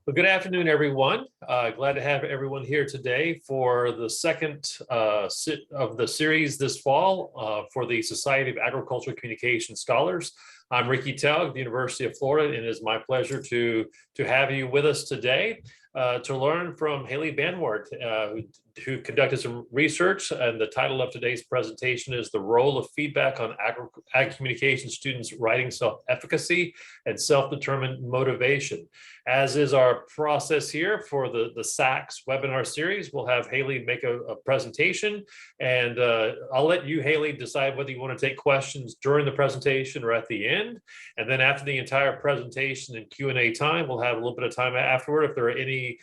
Well, good afternoon, everyone. Glad to have everyone here today for the second of the series this fall for the Society of Agricultural Communication Scholars. I'm Ricky Taug, the University of Florida, and it is my pleasure to have you with us today to learn from Haley Banwart, who conducted some research. And the title of today's presentation is The Role of Feedback on Ag Communication Students Writing Self-Efficacy and Self-Determined Motivation. As is our process here for the SACS webinar series, we'll have Haley make a presentation, and I'll let you, Haley, decide whether you want to take questions during the presentation or at the end. And then after the entire presentation and Q&A time, we'll have a little bit of time afterward. If there are any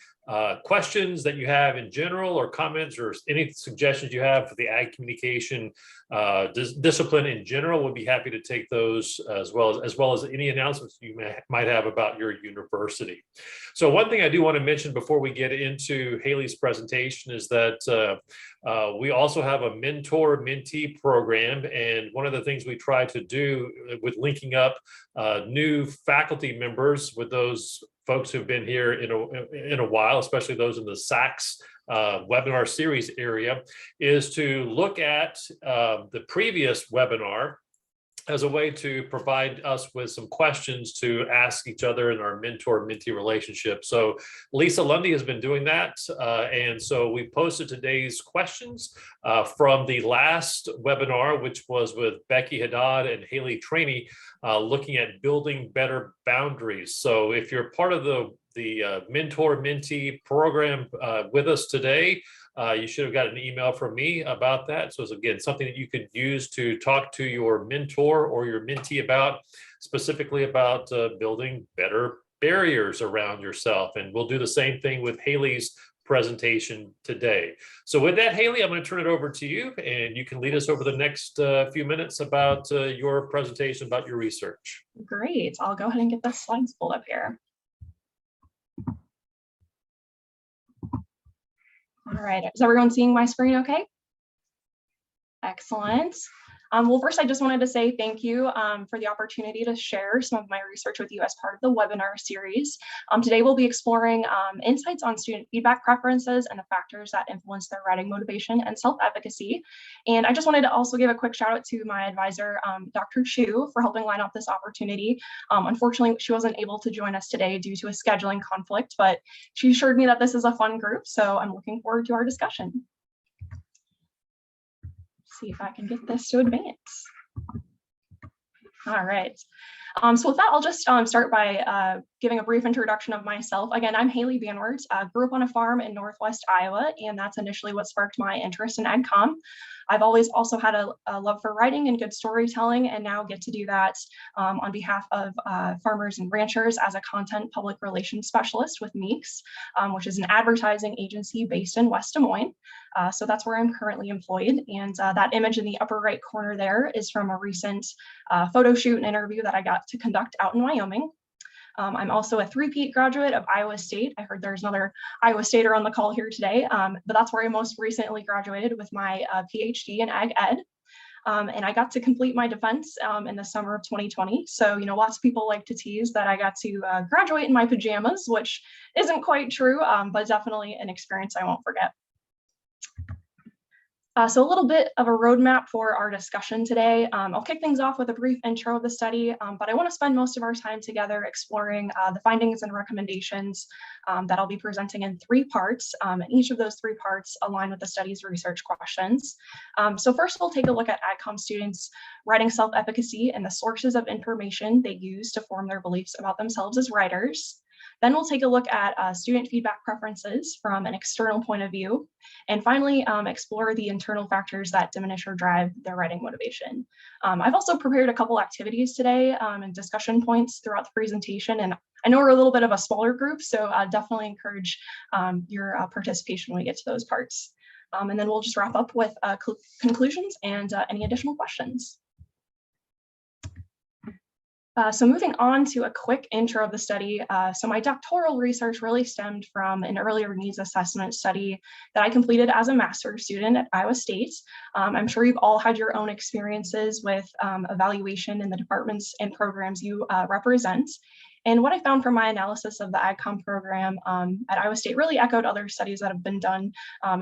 questions that you have in general, or comments, or any suggestions you have for the ag communication discipline in general, we'll be happy to take those, as well as any announcements you might have about your university. So one thing I do want to mention before we get into Haley's presentation is that we also have a mentor-mentee program, and one of the things we try to do with linking up new faculty members with those folks who've been here in a while, especially those in the SACS webinar series area, is to look at the previous webinar as a way to provide us with some questions to ask each other in our mentor-mentee relationship. So Lisa Lundy has been doing that. And so we posted today's questions from the last webinar, which was with Becky Haddad and Haley Trainey, looking at building better boundaries. So if you're part of the mentor-mentee program with us today, you should have got an email from me about that. So it's, again, something that you could use to talk to your mentor or your mentee about, specifically about building better barriers around yourself. And we'll do the same thing with Haley's presentation today. So with that, Haley, I'm going to turn it over to you, and you can lead us over the next few minutes about your presentation about your research. Great. I'll go ahead and get the slides pulled up here. All right, is everyone seeing my screen okay? Excellent. Well, first, I just wanted to say thank you for the opportunity to share some of my research with you as part of the webinar series. Today, we'll be exploring insights on student feedback preferences and the factors that influence their writing motivation and self-efficacy. And I just wanted to also give a quick shout out to my advisor, Dr. Chu, for helping line up this opportunity. Unfortunately, she wasn't able to join us today due to a scheduling conflict, but she assured me that this is a fun group, so I'm looking forward to our discussion. See if I can get this to advance. All right. So with that, I'll just start by giving a brief introduction of myself. Again, I'm Haley Banwart. Grew up on a farm in Northwest Iowa, and that's initially what sparked my interest in ag comm. I've always also had a love for writing and good storytelling, and now get to do that on behalf of farmers and ranchers as a content public relations specialist with Meeks, which is an advertising agency based in West Des Moines. So that's where I'm currently employed. And that image in the upper right corner there is from a recent photo shoot and interview that I got to conduct out in Wyoming. I'm also a three-peat graduate of Iowa State. I heard there's another Iowa Stater on the call here today, but that's where I most recently graduated with my PhD in Ag Ed. And I got to complete my defense in the summer of 2020. So, you know, lots of people like to tease that I got to graduate in my pajamas, which isn't quite true, but definitely an experience I won't forget. So a little bit of a roadmap for our discussion today. I'll kick things off with a brief intro of the study, but I want to spend most of our time together exploring the findings and recommendations that I'll be presenting in three parts, and each of those three parts align with the study's research questions. So first, we'll take a look at AgComm students writing self-efficacy and the sources of information they use to form their beliefs about themselves as writers. Then we'll take a look at student feedback preferences from an external point of view. And finally, explore the internal factors that diminish or drive their writing motivation. I've also prepared a couple activities today and discussion points throughout the presentation. And I know we're a little bit of a smaller group, so definitely encourage your participation when we get to those parts. And then we'll just wrap up with conclusions and any additional questions. So moving on to a quick intro of the study. So my doctoral research really stemmed from an earlier needs assessment study that I completed as a master's student at Iowa State. I'm sure you've all had your own experiences with evaluation in the departments and programs you represent. And what I found from my analysis of the AgCom program at Iowa State really echoed other studies that have been done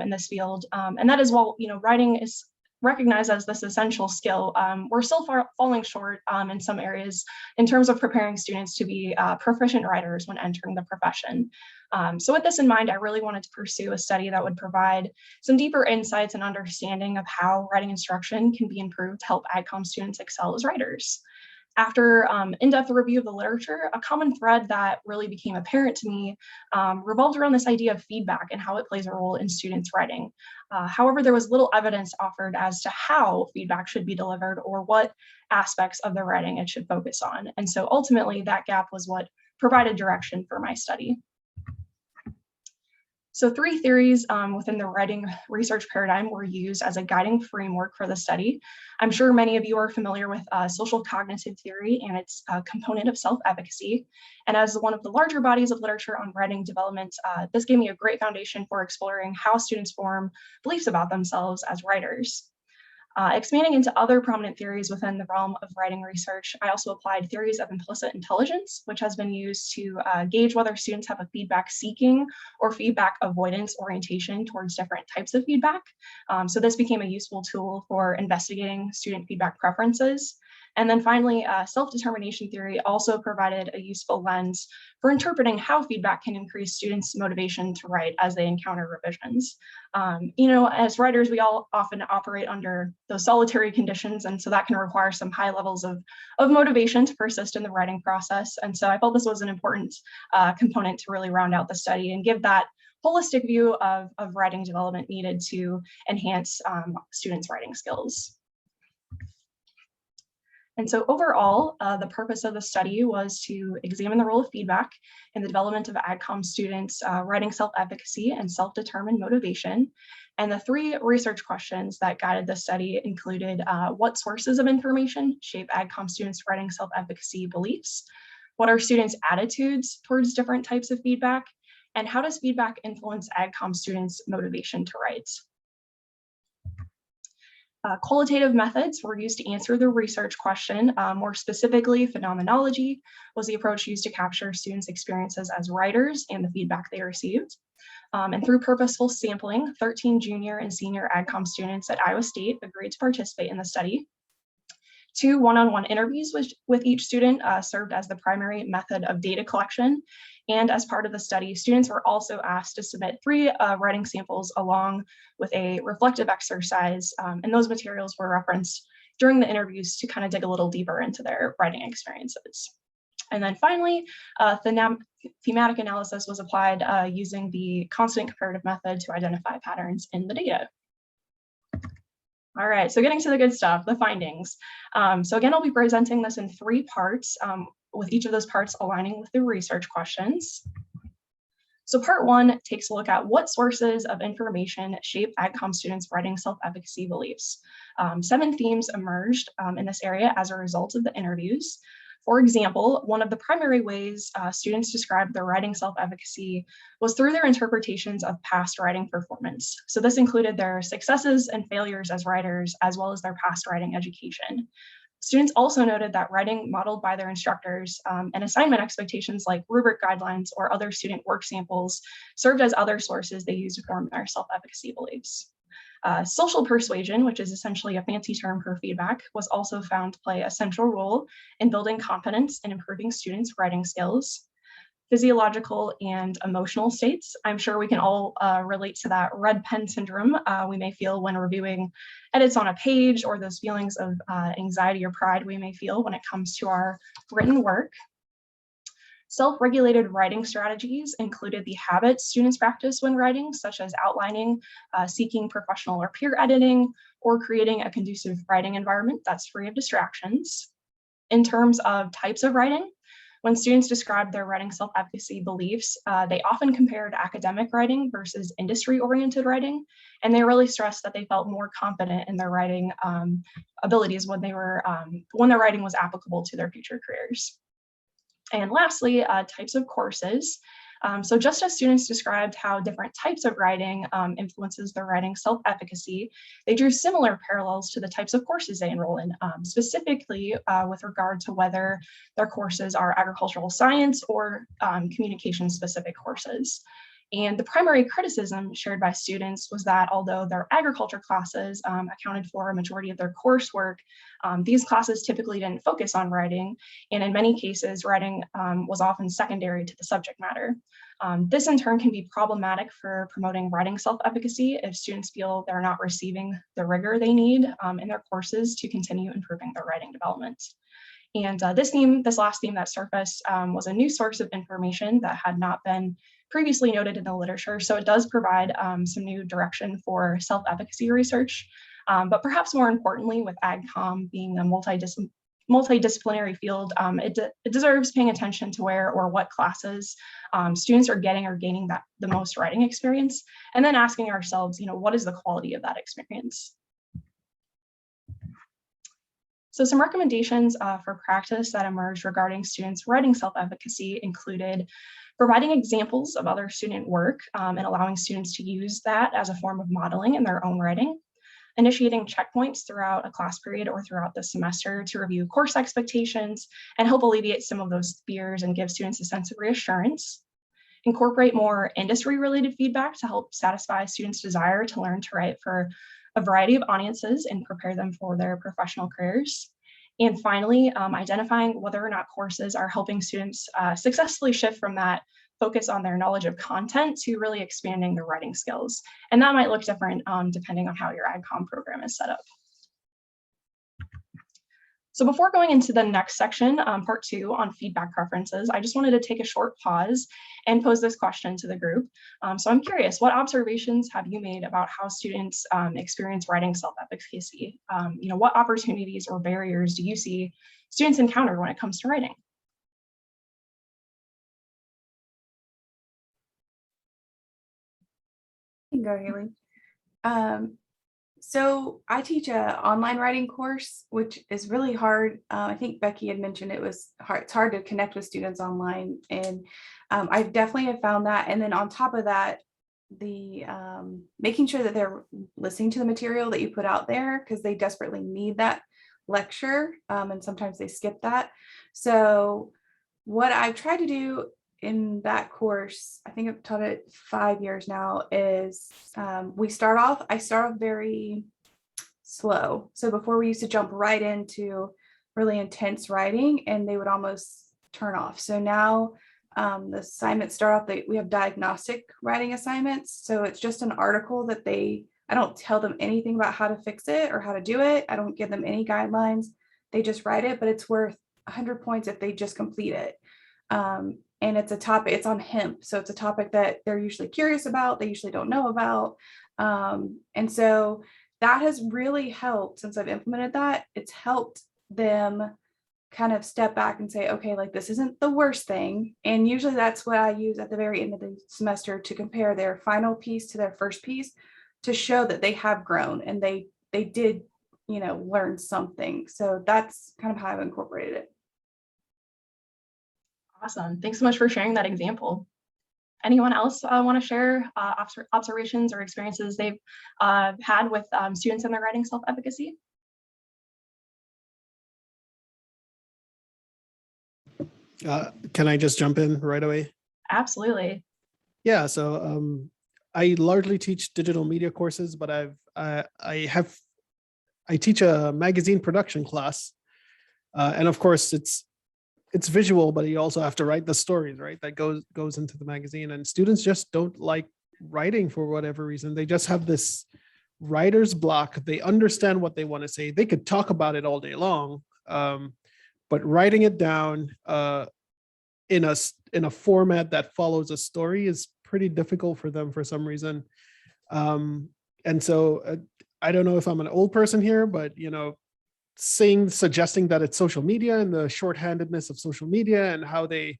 in this field. And that is, while writing is recognized as this essential skill, we're still falling short in some areas in terms of preparing students to be proficient writers when entering the profession. So with this in mind, I really wanted to pursue a study that would provide some deeper insights and understanding of how writing instruction can be improved to help AgCom students excel as writers. After in-depth review of the literature, a common thread that really became apparent to me revolved around this idea of feedback and how it plays a role in students' writing. However, there was little evidence offered as to how feedback should be delivered or what aspects of the writing it should focus on. And so ultimately, that gap was what provided direction for my study. So 3 theories within the writing research paradigm were used as a guiding framework for the study. I'm sure many of you are familiar with social cognitive theory and its component of self-efficacy. And as one of the larger bodies of literature on writing development, this gave me a great foundation for exploring how students form beliefs about themselves as writers. Expanding into other prominent theories within the realm of writing research, I also applied theories of implicit intelligence, which has been used to gauge whether students have a feedback seeking or feedback avoidance orientation towards different types of feedback. So this became a useful tool for investigating student feedback preferences. And then finally, self-determination theory also provided a useful lens for interpreting how feedback can increase students' motivation to write as they encounter revisions. As writers, we all often operate under those solitary conditions, and so that can require some high levels of motivation to persist in the writing process. And so I felt this was an important component to really round out the study and give that holistic view of writing development needed to enhance students' writing skills. And so overall, the purpose of the study was to examine the role of feedback in the development of AgCom students' writing self-efficacy and self-determined motivation. And the 3 research questions that guided the study included what sources of information shape AgCom students' writing self-efficacy beliefs? What are students' attitudes towards different types of feedback? And how does feedback influence AgCom students' motivation to write? Qualitative methods were used to answer the research question. More specifically, phenomenology was the approach used to capture students' experiences as writers and the feedback they received. And through purposeful sampling, 13 junior and senior AgCom students at Iowa State agreed to participate in the study. 2 one-on-one interviews with each student served as the primary method of data collection. And as part of the study, students were also asked to submit 3 writing samples along with a reflective exercise. And those materials were referenced during the interviews to kind of dig a little deeper into their writing experiences. And then finally, thematic analysis was applied using the constant comparative method to identify patterns in the data. All right, so getting to the good stuff, the findings. So again, I'll be presenting this in 3 parts, with each of those parts aligning with the research questions. So part 1 takes a look at what sources of information shape AgCom students' writing self-efficacy beliefs. 7 themes emerged in this area as a result of the interviews. For example, one of the primary ways students described their writing self-efficacy was through their interpretations of past writing performance. So this included their successes and failures as writers, as well as their past writing education. Students also noted that writing modeled by their instructors and assignment expectations like rubric guidelines or other student work samples served as other sources they used to form their self-efficacy beliefs. Social persuasion, which is essentially a fancy term for feedback, was also found to play a central role in building confidence and improving students' writing skills. Physiological and emotional states. I'm sure we can all relate to that red pen syndrome we may feel when reviewing edits on a page, or those feelings of anxiety or pride we may feel when it comes to our written work. Self-regulated writing strategies included the habits students practice when writing, such as outlining, seeking professional or peer editing, or creating a conducive writing environment that's free of distractions. In terms of types of writing, when students described their writing self-efficacy beliefs, they often compared academic writing versus industry-oriented writing, and they really stressed that they felt more confident in their writing abilities when their writing was applicable to their future careers. And lastly, types of courses. So just as students described how different types of writing influences their writing self-efficacy, they drew similar parallels to the types of courses they enroll in, specifically with regard to whether their courses are agricultural science or communication-specific courses. And the primary criticism shared by students was that although their agriculture classes accounted for a majority of their coursework, these classes typically didn't focus on writing, and in many cases, writing was often secondary to the subject matter. This in turn can be problematic for promoting writing self-efficacy if students feel they're not receiving the rigor they need in their courses to continue improving their writing development. And this last theme that surfaced was a new source of information that had not been previously noted in the literature. So it does provide some new direction for self-efficacy research. But perhaps more importantly, with AgCom being a multidisciplinary field, it deserves paying attention to where or what classes students are getting or gaining the most writing experience, and then asking ourselves, what is the quality of that experience? So some recommendations for practice that emerged regarding students writing self-efficacy included providing examples of other student work and allowing students to use that as a form of modeling in their own writing, initiating checkpoints throughout a class period or throughout the semester to review course expectations and help alleviate some of those fears and give students a sense of reassurance, incorporate more industry-related feedback to help satisfy students' desire to learn to write for a variety of audiences and prepare them for their professional careers. And finally, identifying whether or not courses are helping students successfully shift from that focus on their knowledge of content to really expanding their writing skills. And that might look different depending on how your AgCom program is set up. So before going into the next section, part 2 on feedback preferences, I just wanted to take a short pause and pose this question to the group. So I'm curious, what observations have you made about how students experience writing self-efficacy? What opportunities or barriers do you see students encounter when it comes to writing? You can go, Haley. So I teach an online writing course, which is really hard. I think Becky had mentioned it's hard to connect with students online. And I definitely have found that. And then on top of that, the making sure that they're listening to the material that you put out there, because they desperately need that lecture. And sometimes they skip that. So what I've tried to do in that course, I think I've taught it 5 years now, is I start off very slow. So before we used to jump right into really intense writing and they would almost turn off. So now the assignments start off, we have diagnostic writing assignments. So it's just an article that I don't tell them anything about how to fix it or how to do it. I don't give them any guidelines. They just write it, but it's worth 100 points if they just complete it. And it's a topic, it's on hemp. So it's a topic that they're usually curious about, they usually don't know about. And so that has really helped since I've implemented that. It's helped them kind of step back and say, okay, like this isn't the worst thing. And usually that's what I use at the very end of the semester to compare their final piece to their first piece to show that they have grown and they did, learn something. So that's kind of how I've incorporated it. Awesome. Thanks so much for sharing that example. Anyone else want to share observations or experiences they've had with students in their writing self-efficacy? Can I just jump in right away? Absolutely. Yeah, so I largely teach digital media courses, but I teach a magazine production class, and of course it's visual, but you also have to write the stories, right? That goes into the magazine, and students just don't like writing for whatever reason. They just have this writer's block. They understand what they want to say. They could talk about it all day long, but writing it down in a format that follows a story is pretty difficult for them for some reason. And so I don't know if I'm an old person here, but suggesting that it's social media and the shorthandedness of social media and how they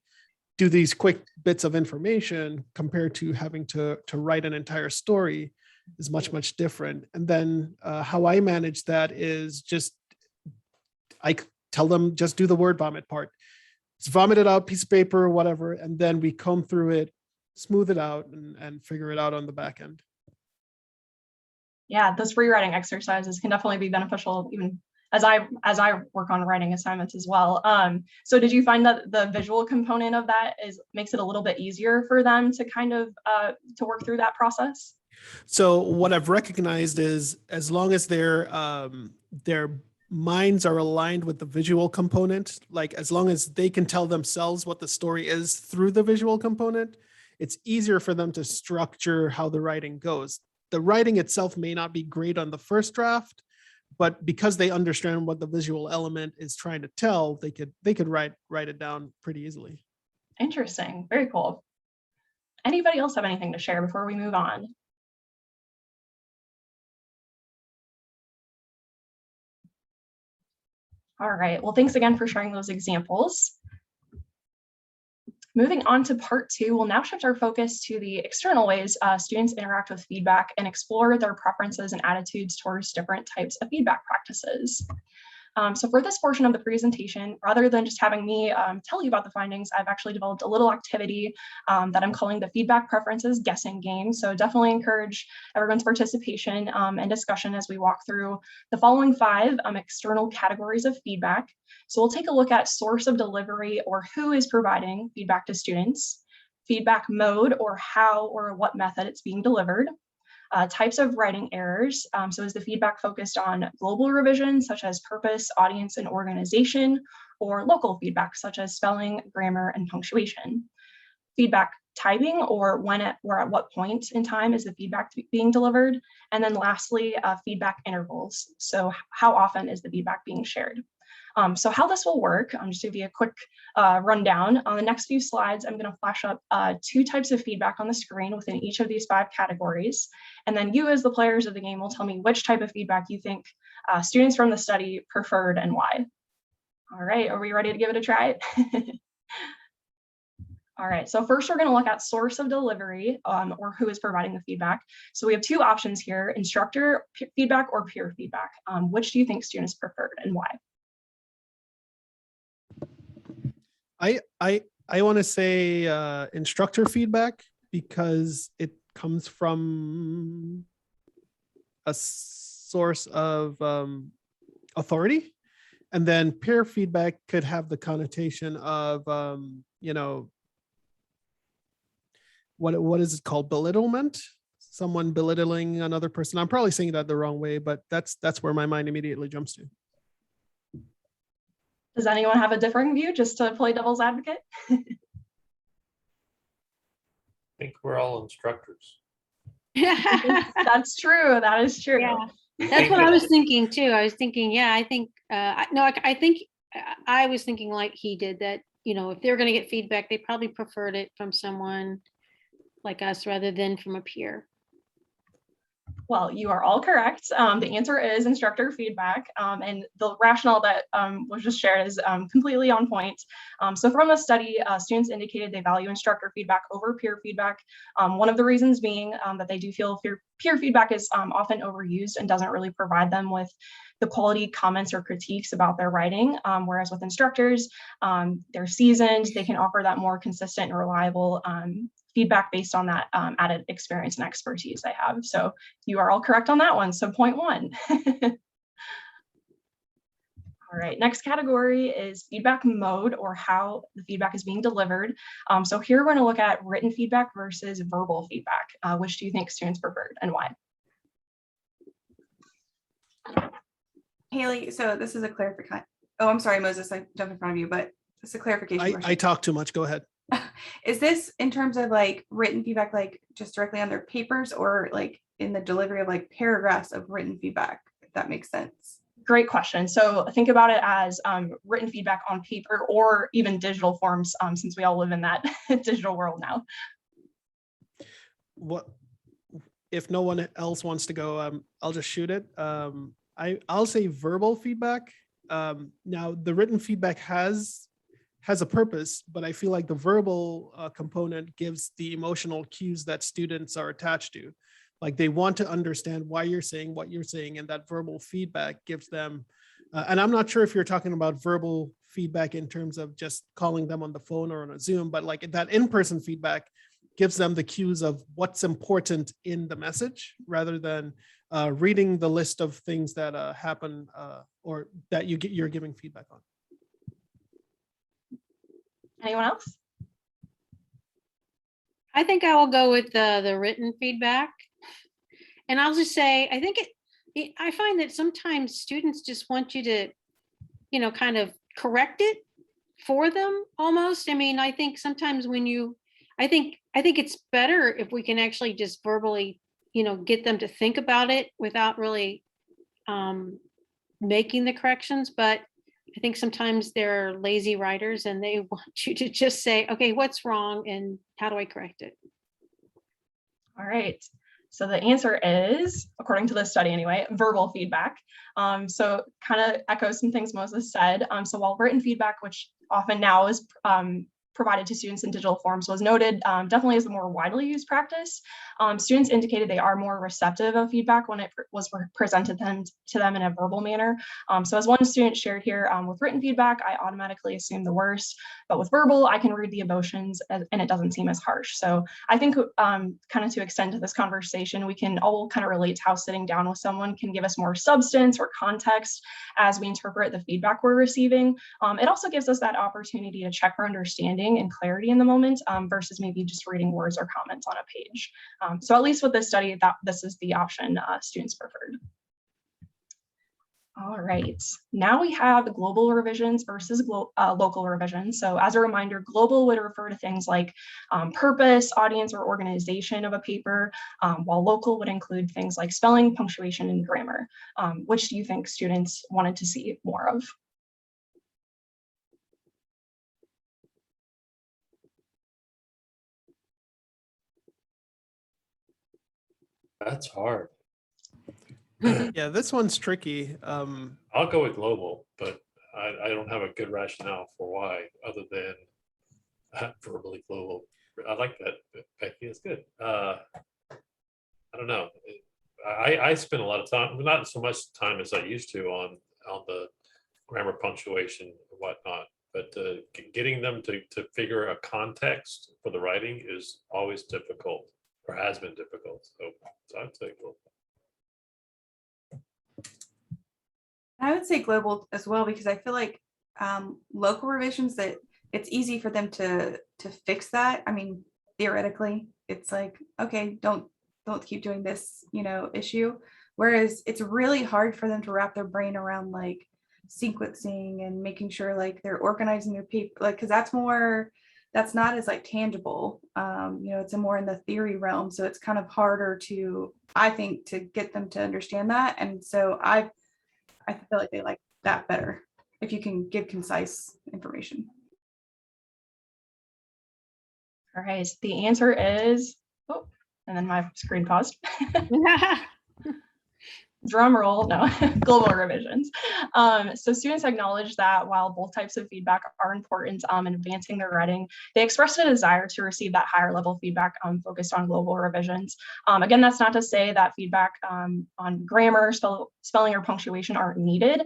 do these quick bits of information compared to having to write an entire story is much different. And then how I manage that is I tell them just do the word vomit part. Just vomit it out, piece of paper, whatever, and then we comb through it smooth it out and figure it out on the back end. Yeah, those free writing exercises can definitely be beneficial even as I work on writing assignments as well. So did you find that the visual component of that makes it a little bit easier for them to kind of to work through that process? So what I've recognized is as long as their minds are aligned with the visual component, like as long as they can tell themselves what the story is through the visual component, it's easier for them to structure how the writing goes. The writing itself may not be great on the first draft, but because they understand what the visual element is trying to tell, they could write it down pretty easily. Interesting. Very cool. Anybody else have anything to share before we move on? All right. Well, thanks again for sharing those examples. Moving on to part 2, we'll now shift our focus to the external ways students interact with feedback and explore their preferences and attitudes towards different types of feedback practices. So for this portion of the presentation, rather than just having me tell you about the findings, I've actually developed a little activity that I'm calling the Feedback Preferences Guessing Game. So definitely encourage everyone's participation and discussion as we walk through the following 5 external categories of feedback. So we'll take a look at source of delivery, or who is providing feedback to students, feedback mode, or how or what method it's being delivered, types of writing errors. So is the feedback focused on global revision, such as purpose, audience, and organization, or local feedback, such as spelling, grammar, and punctuation? Feedback typing, or or at what point in time is the feedback being delivered? And then lastly, feedback intervals. So how often is the feedback being shared? So how this will work, just to give you a quick rundown. On the next few slides, I'm going to flash up 2 types of feedback on the screen within each of these 5 categories. And then you, as the players of the game, will tell me which type of feedback you think students from the study preferred and why. All right, are we ready to give it a try? All right, so first we're going to look at source of delivery, or who is providing the feedback. So we have 2 options here: instructor feedback or peer feedback. Which do you think students preferred and why? I want to say instructor feedback, because it comes from a source of authority, and then peer feedback could have the connotation of what is it called, belittlement, someone belittling another person. I'm probably saying that the wrong way, but that's where my mind immediately jumps to. Does anyone have a differing view, just to play devil's advocate? I think we're all instructors. That's true. That is true. Yeah, that's what I was thinking too. I was thinking, yeah, I think, I think I was thinking like he did, that, if they're going to get feedback, they probably preferred it from someone like us rather than from a peer. Well, you are all correct. The answer is instructor feedback, and the rationale that was just shared is completely on point. So from the study, students indicated they value instructor feedback over peer feedback. One of the reasons being that they do feel peer feedback is often overused and doesn't really provide them with the quality comments or critiques about their writing, whereas with instructors, they're seasoned, they can offer that more consistent and reliable feedback based on that added experience and expertise they have. So you are all correct on that one. So point 1. All right, next category is feedback mode, or how the feedback is being delivered. So here we're going to look at written feedback versus verbal feedback. Which do you think students preferred and why? Haley, so this is a clarification. Oh, I'm sorry, Moses, I jumped in front of you, but it's a clarification. I talk too much. Go ahead. Is this in terms of like written feedback, like just directly on their papers, or like in the delivery of like paragraphs of written feedback, if that makes sense? Great question. So think about it as written feedback on paper or even digital forms, since we all live in that digital world now. What if no one else wants to go? I'll just shoot it. I'll say verbal feedback. Now the written feedback has a purpose, but I feel like the verbal component gives the emotional cues that students are attached to. Like they want to understand why you're saying what you're saying, and that verbal feedback gives them, and I'm not sure if you're talking about verbal feedback in terms of just calling them on the phone or on a Zoom, but like that in-person feedback, gives them the cues of what's important in the message rather than reading the list of things that happen or that you're giving feedback on. Anyone else? I think I will go with the written feedback. And I'll just say, I think I find that sometimes students just want you to, you know, kind of correct it for them almost. I mean, I think sometimes I think it's better if we can actually just verbally, you know, get them to think about it without really making the corrections. But I think sometimes they're lazy writers and they want you to just say, okay, what's wrong and how do I correct it? All right. So the answer is, according to this study anyway, verbal feedback. So kind of echoes some things Moses said. So while written feedback, which often now is provided to students in digital forms, was noted definitely as a more widely used practice, students indicated they are more receptive of feedback when it was presented to them in a verbal manner. So as one student shared here, with written feedback, I automatically assume the worst, but with verbal, I can read the emotions and it doesn't seem as harsh. So I think kind of to extend to this conversation, we can all kind of relate to how sitting down with someone can give us more substance or context as we interpret the feedback we're receiving. It also gives us that opportunity to check our understanding and clarity in the moment versus maybe just reading words or comments on a page. So at least with this study, this is the option students preferred. All right, now we have global revisions versus local revisions. So as a reminder, global would refer to things like purpose, audience, or organization of a paper, while local would include things like spelling, punctuation, and grammar. Which do you think students wanted to see more of? That's hard. Yeah, this one's tricky. I'll go with global, but I don't have a good rationale for why, other than verbally global. I like that, Becky. It's good. I don't know. I spend a lot of time, not so much time as I used to, on the grammar, punctuation, and whatnot. But getting them to figure a context for the writing is always difficult, or has been difficult. So I'd say global. I would say global as well, because I feel like local revisions, that it's easy for them to fix that. I mean, theoretically, it's like, okay, don't keep doing this, you know, issue. Whereas it's really hard for them to wrap their brain around like sequencing and making sure like they're organizing their paper, like, because that's not as like tangible. You know, it's more in the theory realm. So it's kind of harder to, I think, to get them to understand that. And so I feel like they like that better if you can give concise information. All right, the answer is, oh, and then my screen paused. Drum roll, no, global revisions. So students acknowledge that while both types of feedback are important in advancing their writing, they expressed a desire to receive that higher level feedback focused on global revisions. Again, that's not to say that feedback on grammar, spelling, or punctuation aren't needed.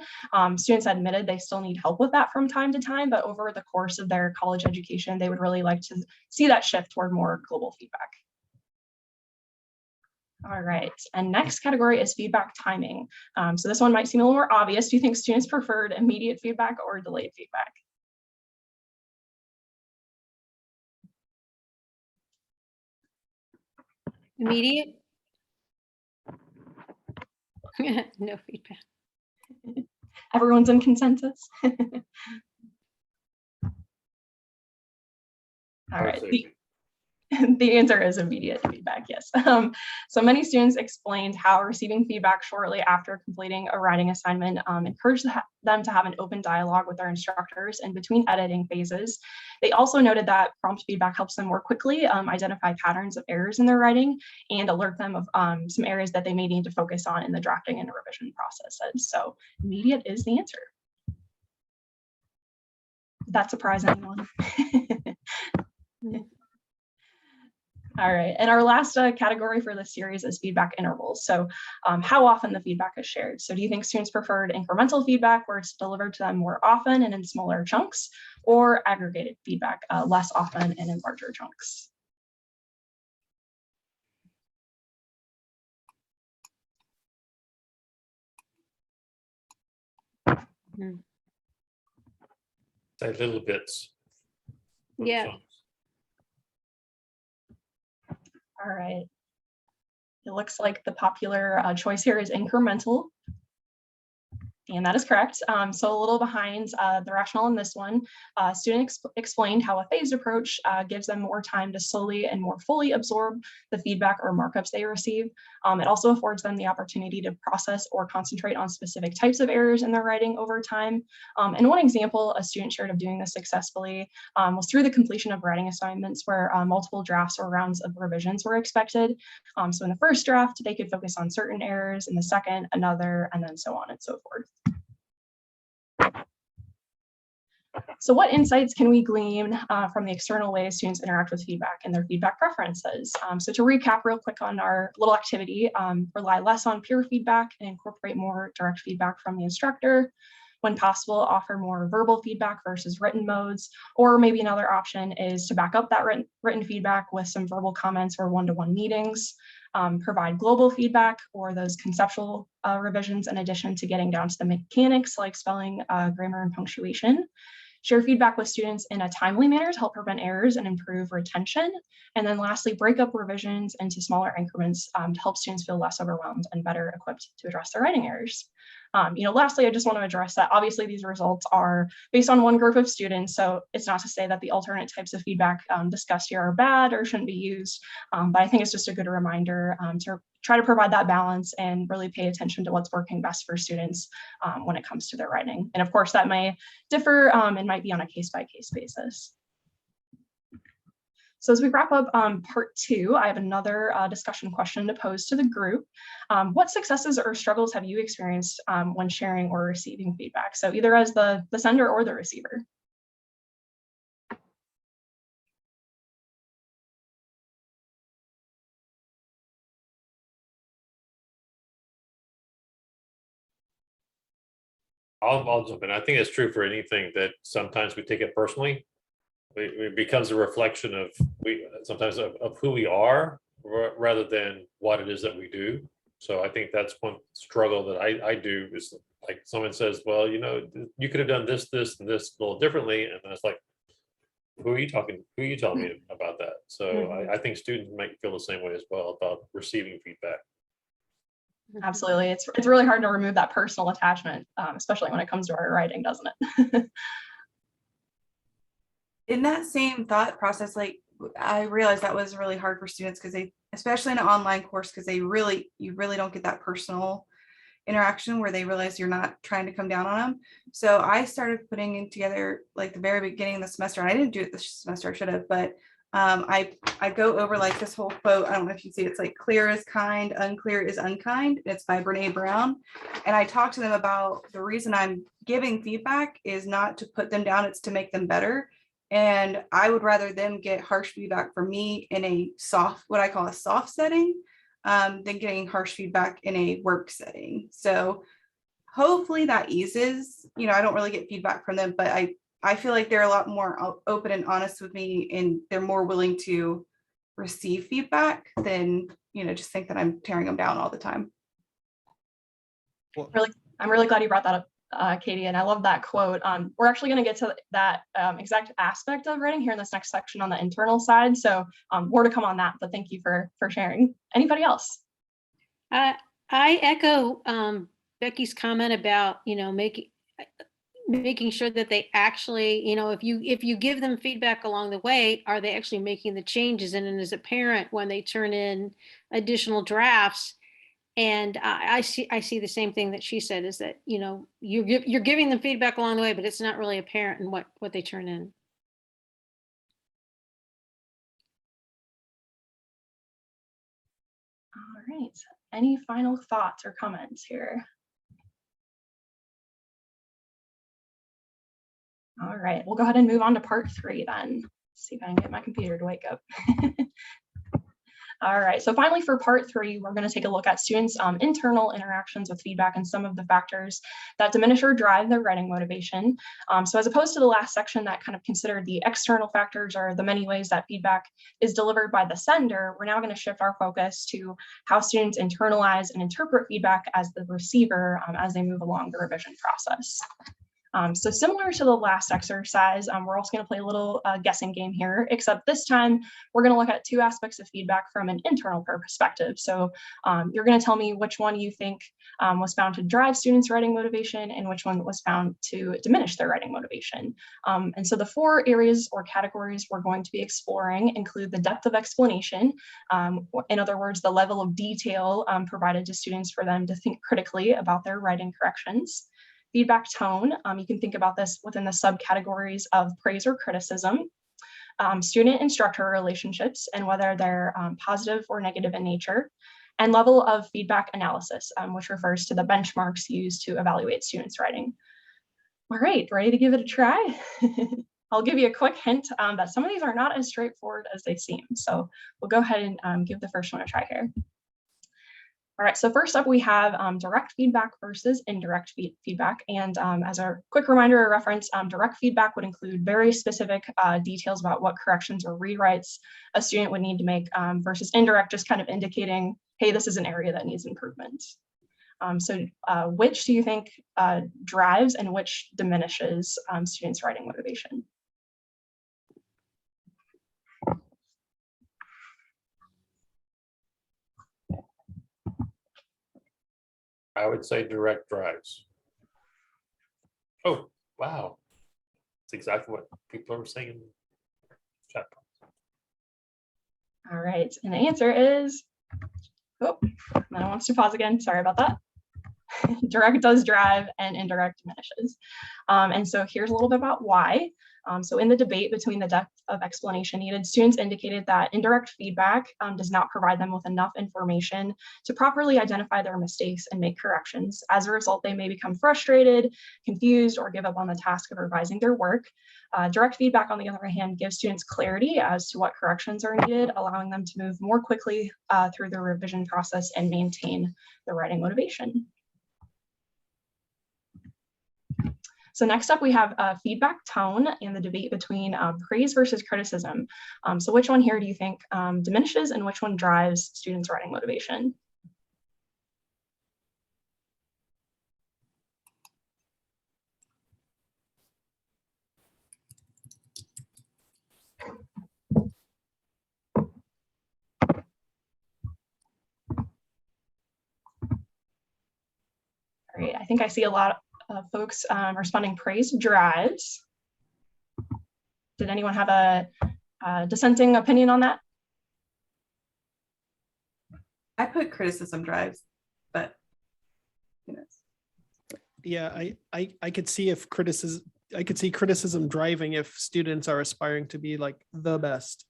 Students admitted they still need help with that from time to time, but over the course of their college education, they would really like to see that shift toward more global feedback. All right, and next category is feedback timing. So this one might seem a little more obvious. Do you think students preferred immediate feedback or delayed feedback? Immediate? No feedback. Everyone's in consensus? All right. The answer is immediate feedback, yes. So many students explained how receiving feedback shortly after completing a writing assignment encouraged them to have an open dialogue with their instructors in between editing phases. They also noted that prompt feedback helps them more quickly identify patterns of errors in their writing and alert them of some areas that they may need to focus on in the drafting and revision processes. So immediate is the answer. Did that surprise anyone? All right, and our last category for this series is feedback intervals. So how often the feedback is shared. So do you think students preferred incremental feedback where it's delivered to them more often and in smaller chunks, or aggregated feedback less often and in larger chunks? Say little bits. Yeah. All right. It looks like the popular choice here is incremental. And that is correct. So a little behind the rationale in this one, student explained how a phased approach gives them more time to slowly and more fully absorb the feedback or markups they receive. It also affords them the opportunity to process or concentrate on specific types of errors in their writing over time. And one example a student shared of doing this successfully was through the completion of writing assignments where multiple drafts or rounds of revisions were expected. So in the first draft, they could focus on certain errors, in the second, another, and then so on and so forth. So what insights can we glean from the external ways students interact with feedback and their feedback preferences? So to recap real quick on our little activity, rely less on peer feedback and incorporate more direct feedback from the instructor. When possible, offer more verbal feedback versus written modes, or maybe another option is to back up that written feedback with some verbal comments or one-to-one meetings. Provide global feedback or those conceptual revisions in addition to getting down to the mechanics like spelling, grammar, and punctuation. Share feedback with students in a timely manner to help prevent errors and improve retention. And then lastly, break up revisions into smaller increments to help students feel less overwhelmed and better equipped to address their writing errors. Lastly, I just want to address that obviously these results are based on one group of students, so it's not to say that the alternate types of feedback discussed here are bad or shouldn't be used, but I think it's just a good reminder to try to provide that balance and really pay attention to what's working best for students when it comes to their writing. And of course, that may differ and might be on a case-by-case basis. So as we wrap up part 2, I have another discussion question to pose to the group. What successes or struggles have you experienced when sharing or receiving feedback? So either as the sender or the receiver. I'll jump in. I think it's true for anything that sometimes we take it personally. It becomes a reflection of sometimes of who we are rather than what it is that we do. So I think that's one struggle that I do is like someone says, well, you could have done this, this, and this a little differently. And then it's like, who are you talking? Who are you telling me about that? So I think students might feel the same way as well about receiving feedback. Absolutely. It's really hard to remove that personal attachment, especially when it comes to our writing, doesn't it? In that same thought process, like I realized that was really hard for students because they, especially in an online course, because you really don't get that personal interaction where they realize you're not trying to come down on them. So I started putting in together like the very beginning of the semester, and I didn't do it this semester, I should have, but I go over like this whole quote. I don't know if you see it. It's like clear is kind, unclear is unkind. It's by Brene Brown. And I talk to them about the reason I'm giving feedback is not to put them down, it's to make them better. And I would rather them get harsh feedback from me in a soft, what I call a soft setting, than getting harsh feedback in a work setting. So hopefully that eases, I don't really get feedback from them, but I feel like they're a lot more open and honest with me, and they're more willing to receive feedback than, just think that I'm tearing them down all the time. I'm really glad you brought that up, Katie, and I love that quote. We're actually going to get to that exact aspect of writing here in this next section on the internal side. So more to come on that, but thank you for sharing. Anybody else? I echo Becky's comment about, making sure that they actually, if you give them feedback along the way, are they actually making the changes? And then as a parent, when they turn in additional drafts, and I see the same thing that she said, is that, you're giving them feedback along the way, but it's not really apparent in what they turn in. All right. Any final thoughts or comments here? All right, we'll go ahead and move on to part 3 then. Let's see if I can get my computer to wake up. All right, so finally for part 3, we're going to take a look at students' internal interactions with feedback and some of the factors that diminish or drive their writing motivation. So as opposed to the last section that kind of considered the external factors or the many ways that feedback is delivered by the sender, we're now going to shift our focus to how students internalize and interpret feedback as the receiver as they move along the revision process. So similar to the last exercise, we're also going to play a little guessing game here, except this time we're going to look at two aspects of feedback from an internal perspective. So you're going to tell me which one you think was found to drive students' writing motivation and which one was found to diminish their writing motivation. And so the four areas or categories we're going to be exploring include the depth of explanation, in other words, the level of detail provided to students for them to think critically about their writing corrections. Feedback tone, you can think about this within the subcategories of praise or criticism, student-instructor relationships, and whether they're positive or negative in nature, and level of feedback analysis, which refers to the benchmarks used to evaluate students' writing. All right, ready to give it a try? I'll give you a quick hint that some of these are not as straightforward as they seem. So we'll go ahead and give the first one a try here. All right, so first up we have direct feedback versus indirect feedback. And as a quick reminder or reference, direct feedback would include very specific details about what corrections or rewrites a student would need to make versus indirect, just kind of indicating, hey, this is an area that needs improvement. So which do you think drives and which diminishes students' writing motivation? I would say direct drives. Oh, wow. That's exactly what people are saying in the chat box. All right, and the answer is, oh, then it wants to pause again. Sorry about that. Direct does drive and indirect diminishes. And so here's a little bit about why. So in the debate between the depth of explanation needed, students indicated that indirect feedback does not provide them with enough information to properly identify their mistakes and make corrections. As a result, they may become frustrated, confused, or give up on the task of revising their work. Direct feedback, on the other hand, gives students clarity as to what corrections are needed, allowing them to move more quickly through the revision process and maintain their writing motivation. So next up, we have feedback tone and the debate between praise versus criticism. So which one here do you think diminishes and which one drives students' writing motivation? All right, I think I see a lot of folks responding praise drives. Did anyone have a dissenting opinion on that? I put criticism drives, but who knows? Yeah, I could see if criticism driving if students are aspiring to be like the best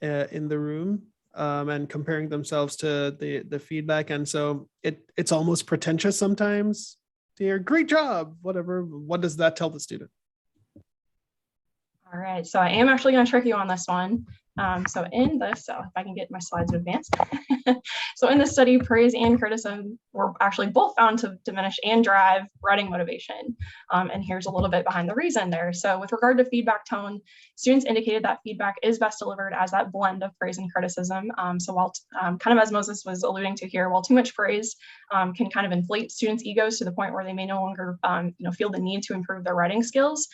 in the room and comparing themselves to the feedback. And so it's almost pretentious sometimes to hear, great job, whatever. What does that tell the student? All right, so I am actually going to trick you on this one. So if I can get my slides advanced. So in this study, praise and criticism were actually both found to diminish and drive writing motivation. And here's a little bit behind the reason there. So with regard to feedback tone, students indicated that feedback is best delivered as that blend of praise and criticism. So while kind of as Moses was alluding to here, while too much praise can kind of inflate students' egos to the point where they may no longer feel the need to improve their writing skills,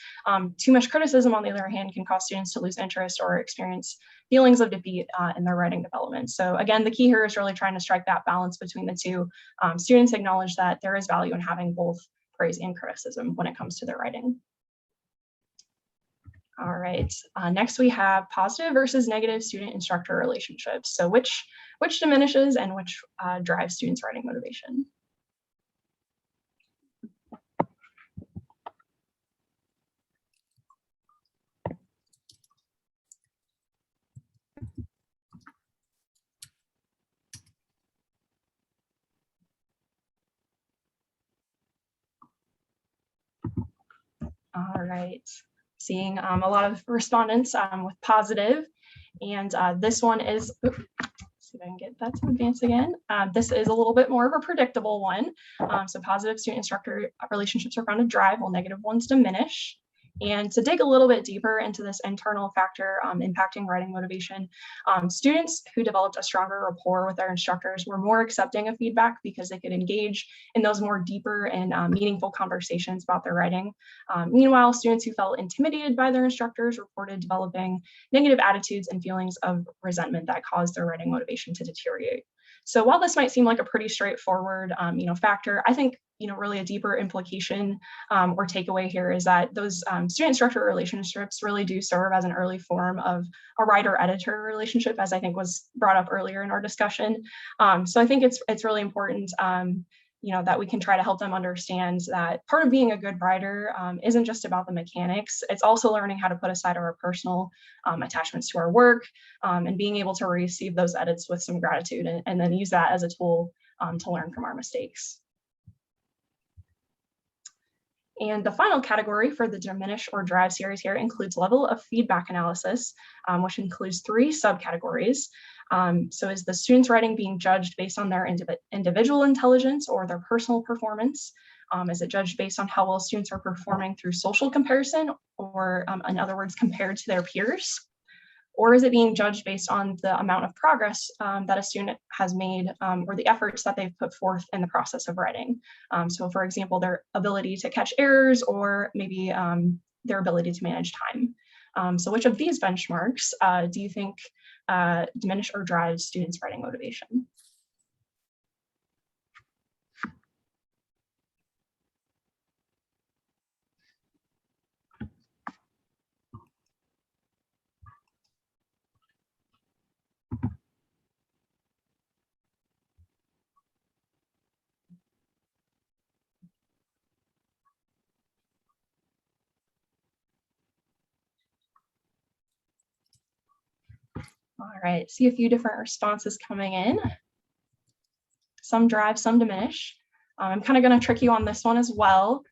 too much criticism, on the other hand, can cause students to lose interest or experience feelings of defeat in their writing development. So again, the key here is really trying to strike that balance between the two. Students acknowledge that there is value in having both praise and criticism when it comes to their writing. All right, next we have positive versus negative student-instructor relationships. So which diminishes and which drives students' writing motivation? All right, seeing a lot of respondents with positive, and this one is, oops, see if I can get that to advance again. This is a little bit more of a predictable one. So positive student-instructor relationships are found to drive while negative ones diminish. And to dig a little bit deeper into this internal factor impacting writing motivation, students who developed a stronger rapport with their instructors were more accepting of feedback because they could engage in those more deeper and meaningful conversations about their writing. Meanwhile, students who felt intimidated by their instructors reported developing negative attitudes and feelings of resentment that caused their writing motivation to deteriorate. So while this might seem like a pretty straightforward, factor, I think, really a deeper implication or takeaway here is that those student-instructor relationships really do serve as an early form of a writer-editor relationship, as I think was brought up earlier in our discussion. So I think it's really important, that we can try to help them understand that part of being a good writer isn't just about the mechanics. It's also learning how to put aside our personal attachments to our work and being able to receive those edits with some gratitude and then use that as a tool to learn from our mistakes. And the final category for the Diminish or Drive series here includes level of feedback analysis, which includes 3 subcategories. So is the student's writing being judged based on their individual intelligence or their personal performance? Is it judged based on how well students are performing through social comparison, or in other words, compared to their peers? Or is it being judged based on the amount of progress that a student has made or the efforts that they've put forth in the process of writing? So for example, their ability to catch errors or maybe their ability to manage time. So which of these benchmarks do you think diminish or drive students' writing motivation? All right, see a few different responses coming in. Some drive, some diminish. I'm kind of going to trick you on this one as well.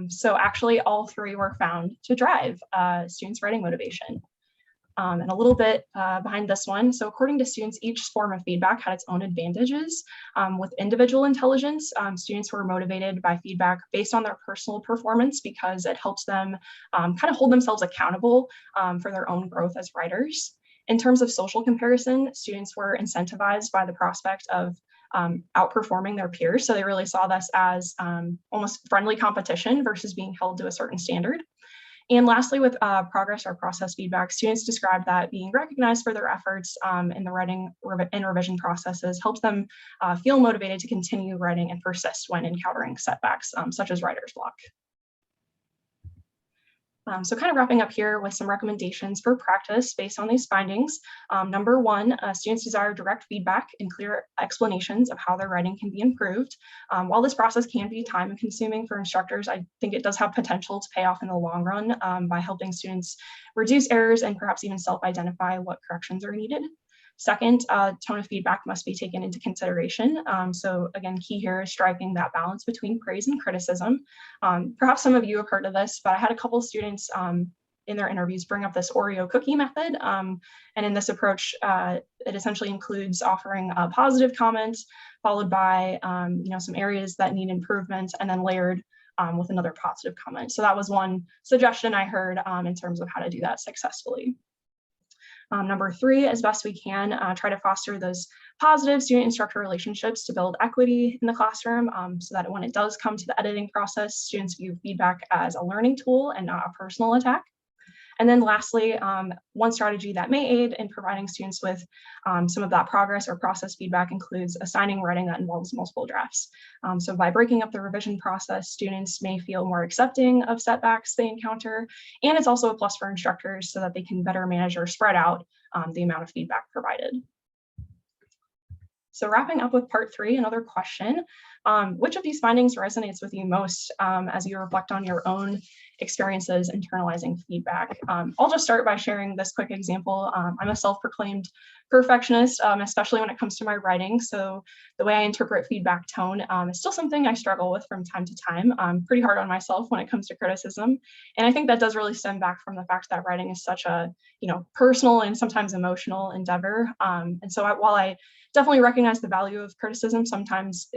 So actually all 3 were found to drive students' writing motivation. And a little bit behind this one. So according to students, each form of feedback had its own advantages. With individual intelligence, students were motivated by feedback based on their personal performance because it helps them kind of hold themselves accountable for their own growth as writers. In terms of social comparison, students were incentivized by the prospect of outperforming their peers. So they really saw this as almost friendly competition versus being held to a certain standard. And lastly, with progress or process feedback, students described that being recognized for their efforts in the writing and revision processes helps them feel motivated to continue writing and persist when encountering setbacks, such as writer's block. So kind of wrapping up here with some recommendations for practice based on these findings. Number 1, students desire direct feedback and clear explanations of how their writing can be improved. While this process can be time consuming for instructors, I think it does have potential to pay off in the long run by helping students reduce errors and perhaps even self-identify what corrections are needed. Second, tone of feedback must be taken into consideration. So again, key here is striking that balance between praise and criticism. Perhaps some of you have heard of this, but I had a couple students in their interviews bring up this Oreo cookie method. And in this approach, it essentially includes offering a positive comment, followed by some areas that need improvement, and then layered with another positive comment. So that was one suggestion I heard in terms of how to do that successfully. Number 3, as best we can, try to foster those positive student-instructor relationships to build equity in the classroom so that when it does come to the editing process, students view feedback as a learning tool and not a personal attack. And then lastly, one strategy that may aid in providing students with some of that progress or process feedback includes assigning writing that involves multiple drafts. So by breaking up the revision process, students may feel more accepting of setbacks they encounter, and it's also a plus for instructors so that they can better manage or spread out the amount of feedback provided. So wrapping up with part 3, another question, which of these findings resonates with you most as you reflect on your own experiences internalizing feedback? I'll just start by sharing this quick example. I'm a self-proclaimed perfectionist, especially when it comes to my writing. So the way I interpret feedback tone is still something I struggle with from time to time. I'm pretty hard on myself when it comes to criticism. And I think that does really stem back from the fact that writing is such a personal and sometimes emotional endeavor. And so while I definitely recognize the value of criticism, sometimes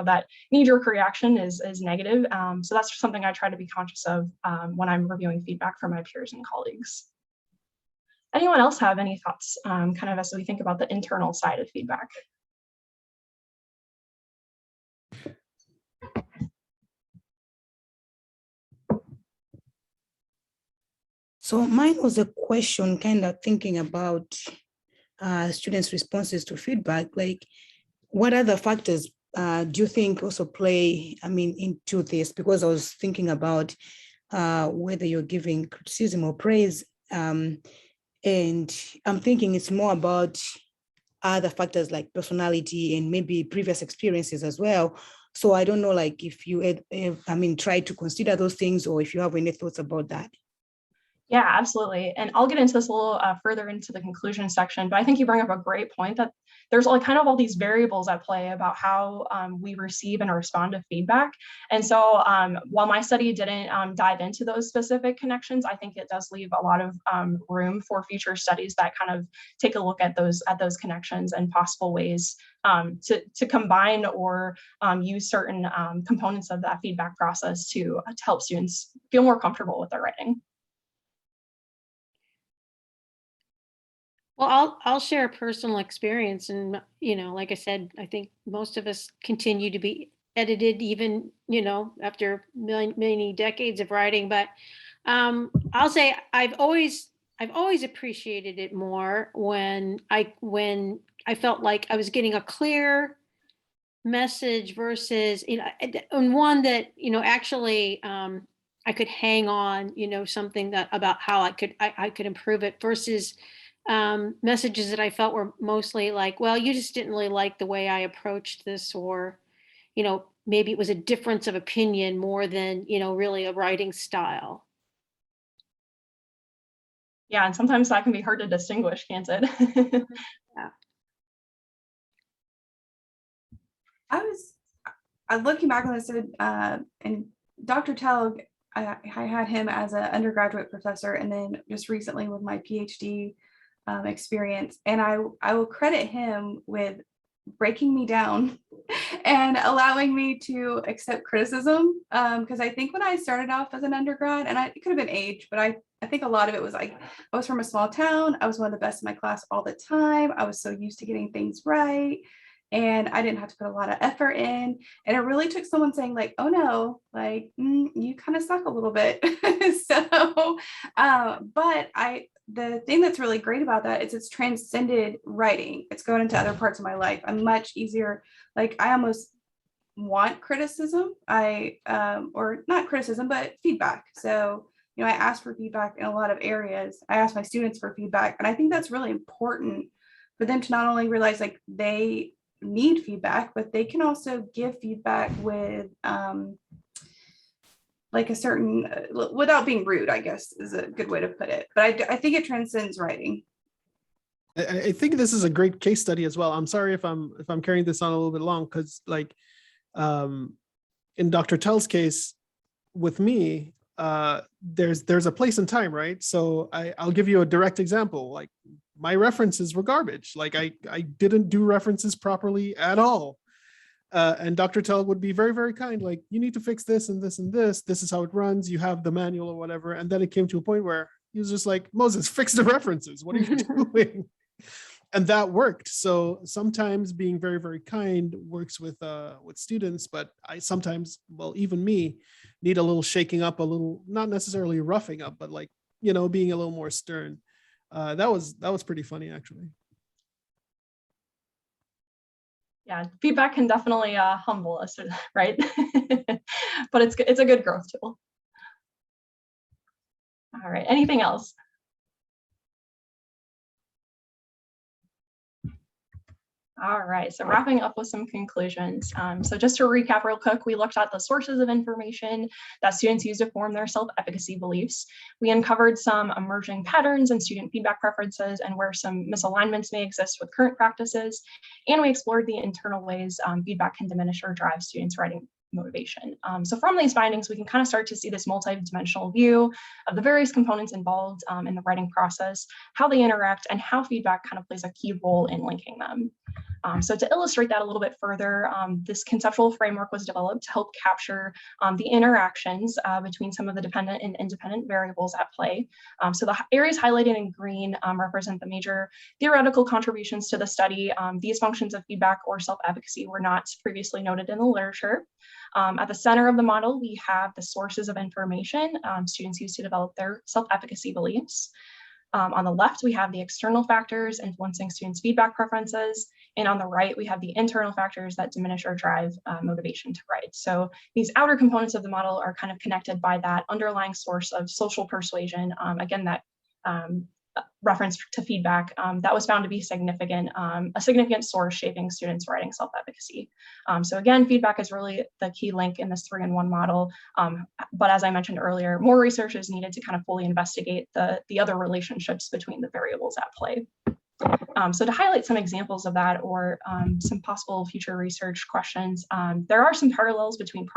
that knee-jerk reaction is negative. So that's something I try to be conscious of when I'm reviewing feedback from my peers and colleagues. Anyone else have any thoughts kind of as we think about the internal side of feedback? So mine was a question kind of thinking about students' responses to feedback. Like, what other factors do you think also play, into this? Because I was thinking about whether you're giving criticism or praise. And I'm thinking it's more about other factors like personality and maybe previous experiences as well. So I don't know, like if you, try to consider those things, or if you have any thoughts about that. Yeah, absolutely. And I'll get into this a little further into the conclusion section, but I think you bring up a great point that there's like kind of all these variables at play about how we receive and respond to feedback. And so while my study didn't dive into those specific connections, I think it does leave a lot of room for future studies that kind of take a look at those connections and possible ways to combine or use certain components of that feedback process to help students feel more comfortable with their writing. Well, I'll share a personal experience, and like I said, I think most of us continue to be edited, even after many decades of writing. But I'll say I've always appreciated it more when I felt like I was getting a clear message versus and one that actually I could hang on something that about how I could improve it versus messages that I felt were mostly like, well, you just didn't really like the way I approached this, or, maybe it was a difference of opinion more than, really a writing style. Yeah, and sometimes that can be hard to distinguish, can't it? Yeah. I looking back on this, and Dr. Telg, I had him as an undergraduate professor, and then just recently with my PhD experience, and I will credit him with breaking me down and allowing me to accept criticism, because I think when I started off as an undergrad, and it could have been age, but I think a lot of it was like I was from a small town. I was one of the best in my class all the time. I was so used to getting things right, and I didn't have to put a lot of effort in. And it really took someone saying like, oh no, like you kind of suck a little bit. So but the thing that's really great about that is it's transcended writing. It's going into other parts of my life. I'm much easier. Like I almost want criticism. Or not criticism, but feedback. So, I ask for feedback in a lot of areas. I ask my students for feedback. And I think that's really important for them to not only realize like they need feedback, but they can also give feedback with like a certain, without being rude, I guess is a good way to put it. But I think it transcends writing. I think this is a great case study as well. I'm sorry if I'm carrying this on a little bit long, because like in Dr. Tell's case with me, there's a place and time, right? So I'll give you a direct example. Like my references were garbage. Like I didn't do references properly at all. And Dr. Tell would be very, very kind. Like, you need to fix this and this and this. This is how it runs. You have the manual or whatever. And then it came to a point where he was just like, Moses, fix the references. What are you doing? And that worked. So sometimes being very, very kind works with students, but I sometimes, well, even me, need a little shaking up, a little, not necessarily roughing up, but like, being a little more stern. That was pretty funny, actually. Yeah, feedback can definitely humble us, right? But it's a good growth tool. All right, anything else? All right, so wrapping up with some conclusions. So just to recap real quick, we looked at the sources of information that students use to form their self-efficacy beliefs. We uncovered some emerging patterns in student feedback preferences and where some misalignments may exist with current practices. And we explored the internal ways feedback can diminish or drive students' writing motivation. So from these findings, we can kind of start to see this multidimensional view of the various components involved in the writing process, how they interact, and how feedback kind of plays a key role in linking them. So to illustrate that a little bit further, this conceptual framework was developed to help capture the interactions between some of the dependent and independent variables at play. So the areas highlighted in green represent the major theoretical contributions to the study. These functions of feedback or self-efficacy were not previously noted in the literature. At the center of the model, we have the sources of information students use to develop their self-efficacy beliefs. On the left, we have the external factors influencing students' feedback preferences. And on the right, we have the internal factors that diminish or drive motivation to write. So these outer components of the model are kind of connected by that underlying source of social persuasion. Again, that reference to feedback that was found to be significant, a significant source shaping students' writing self-efficacy. So again, feedback is really the key link in this 3-in-1 model. But as I mentioned earlier, more research is needed to kind of fully investigate the other relationships between the variables at play. So to highlight some examples of that or some possible future research questions, there are some parallels between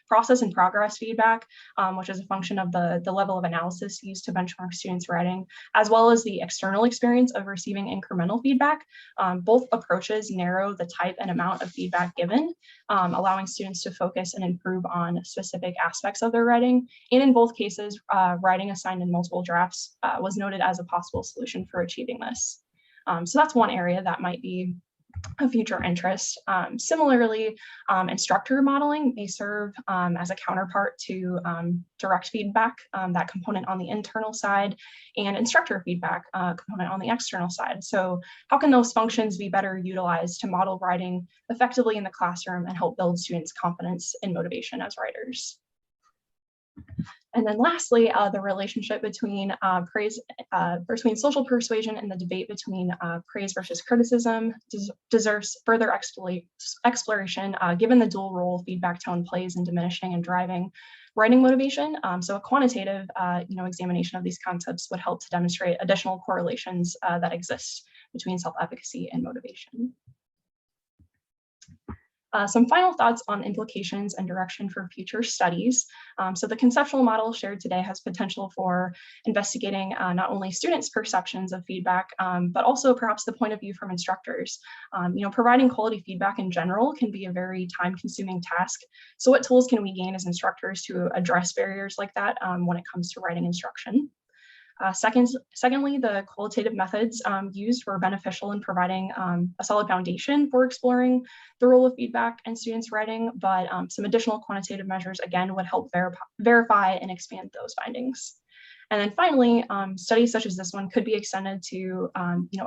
process and progress feedback, which is a function of the level of analysis used to benchmark students' writing, as well as the external experience of receiving incremental feedback. Both approaches narrow the type and amount of feedback given, allowing students to focus and improve on specific aspects of their writing. And in both cases, writing assigned in multiple drafts was noted as a possible solution for achieving this. So that's one area that might be of future interest. Similarly, instructor modeling may serve as a counterpart to direct feedback, that component on the internal side, and instructor feedback component on the external side. So how can those functions be better utilized to model writing effectively in the classroom and help build students' confidence and motivation as writers? And then lastly, the relationship between between social persuasion and the debate between praise versus criticism deserves further exploration, given the dual role feedback tone plays in diminishing and driving writing motivation. So a quantitative examination of these concepts would help to demonstrate additional correlations that exist between self-efficacy and motivation. Some final thoughts on implications and direction for future studies. So the conceptual model shared today has potential for investigating not only students' perceptions of feedback, but also perhaps the point of view from instructors. Providing quality feedback in general can be a very time-consuming task. So what tools can we gain as instructors to address barriers like that when it comes to writing instruction? Secondly, the qualitative methods used were beneficial in providing a solid foundation for exploring the role of feedback in students' writing, but some additional quantitative measures, again, would help verify and expand those findings. And then finally, studies such as this one could be extended to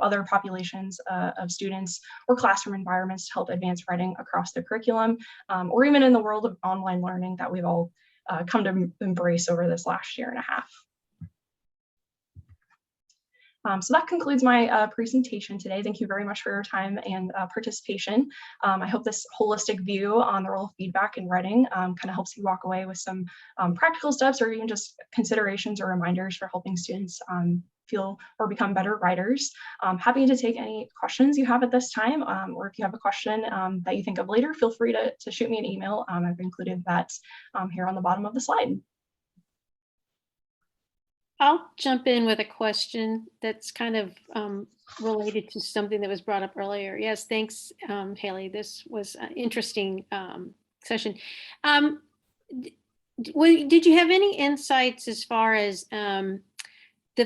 other populations of students or classroom environments to help advance writing across the curriculum, or even in the world of online learning that we've all come to embrace over this last year and a half. So that concludes my presentation today. Thank you very much for your time and participation. I hope this holistic view on the role of feedback in writing kind of helps you walk away with some practical steps or even just considerations or reminders for helping students feel or become better writers. Happy to take any questions you have at this time, or if you have a question that you think of later, feel free to shoot me an email. I've included that here on the bottom of the slide. I'll jump in with a question that's kind of related to something that was brought up earlier. Yes, thanks, Haley. This was an interesting session. Did you have any insights as far as the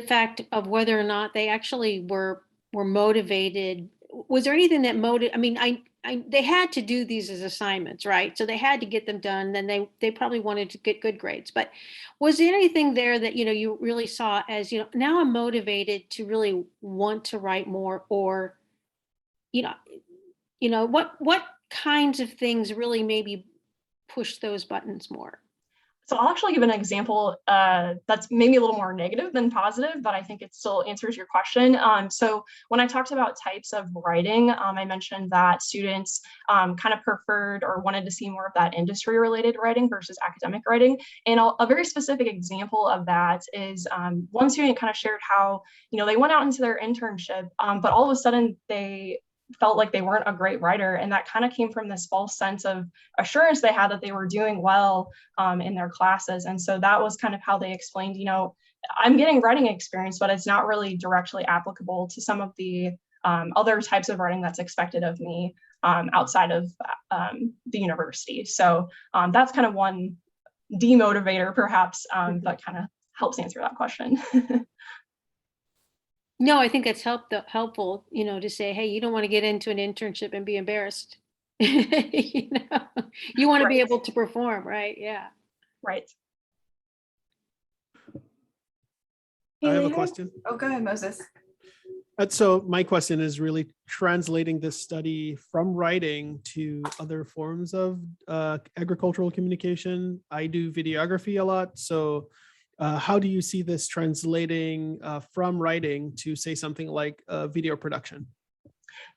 fact of whether or not they actually were motivated? Was there anything that motivated? I mean, they had to do these as assignments, right? So they had to get them done. Then they probably wanted to get good grades. But was there anything there that you really saw as now I'm motivated to really want to write more, or what kinds of things really maybe push those buttons more? So I'll actually give an example that's maybe a little more negative than positive, but I think it still answers your question. So when I talked about types of writing, I mentioned that students kind of preferred or wanted to see more of that industry-related writing versus academic writing. And a very specific example of that is one student kind of shared how, they went out into their internship, but all of a sudden they felt like they weren't a great writer. And that kind of came from this false sense of assurance they had that they were doing well in their classes. And so that was kind of how they explained, I'm getting writing experience, but it's not really directly applicable to some of the other types of writing that's expected of me outside of the university. So that's kind of one demotivator perhaps, but kind of helps answer that question. No, I think that's helpful, you know, to say, hey, you don't want to get into an internship and be embarrassed. You know, you want to be Right. able to perform, right? Yeah. Right. I have a Haley, question. Oh, go ahead, Moses. So my question is really translating this study from writing to other forms of agricultural communication. I do videography a lot. So how do you see this translating from writing to, say, something like video production?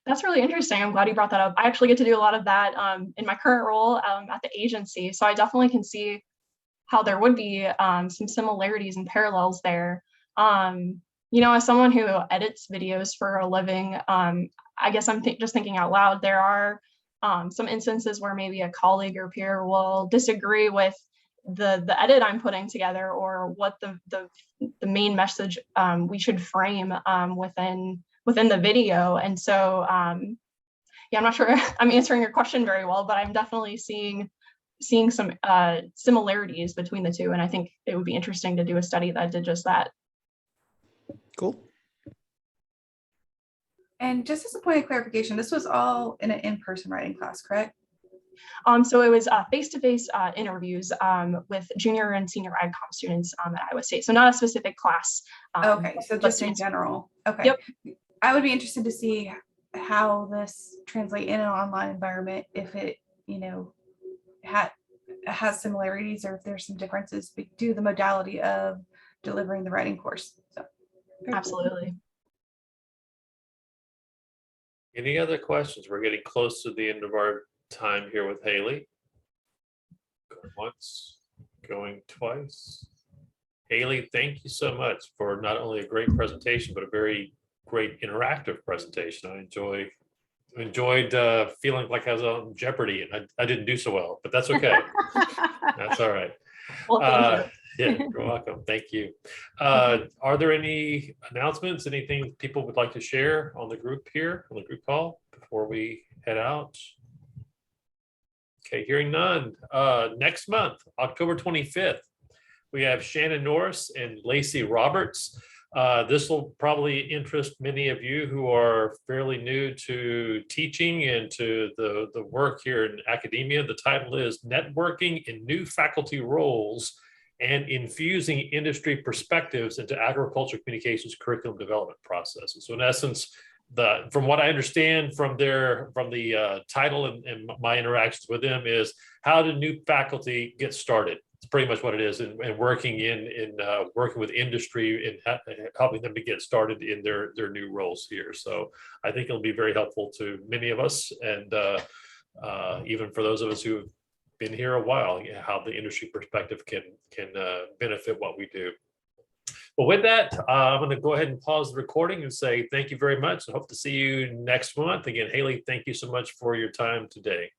That's really interesting. I'm glad you brought that up. I actually get to do a lot of that in my current role at the agency. So I definitely can see how there would be some similarities and parallels there. You know, as someone who edits videos for a living, I guess I'm just thinking out loud. There are some instances where maybe a colleague or peer will disagree with the edit I'm putting together, or what the main message we should frame within the video. And so yeah, I'm not sure I'm answering your question very well, but I'm definitely seeing some similarities between the two. And I think it would be interesting to do a study that did just that. Cool. And just as a point of clarification, this was all in an in-person writing class, correct? So it was face-to-face interviews with junior and senior AgCom students at Iowa State. So not a specific class. Okay, so but just in students. general. Okay. Yep. I would be interested to see how this translate in an online environment, if it, you know, has similarities, or if there's some differences due to the modality of delivering the writing course. So very cool. Absolutely. Any other questions? We're getting close to the end of our time here with Haley. Going once, going twice. Haley, thank you so much for not only a great presentation, but a very great interactive presentation. I enjoyed feeling like I was on Jeopardy, and I didn't do so well, but that's okay. That's all right. Well, thank you. Yeah, you're welcome. Thank you. Are there any announcements, anything people would like to share on the group here, on the group call before we head out? Okay, hearing none. Next month, October 25th, we have Shannon Norris and Lacey Roberts. This will probably interest many of you who are fairly new to teaching and to the work here in academia. The title is Networking in New Faculty Roles and Infusing Industry Perspectives into Agriculture Communications Curriculum Development Processes. So in essence, from what I understand from the title and my interactions with them, is how do new faculty get started? It's pretty much what it is, and working working with industry and helping them to get started in their new roles here. So I think it'll be very helpful to many of us, and even for those of us who've been here a while, how the industry perspective can benefit what we do. Well, with that, I'm going to go ahead and pause the recording and say thank you very much. I hope to see you next month. Again, Haley, thank you so much for your time today.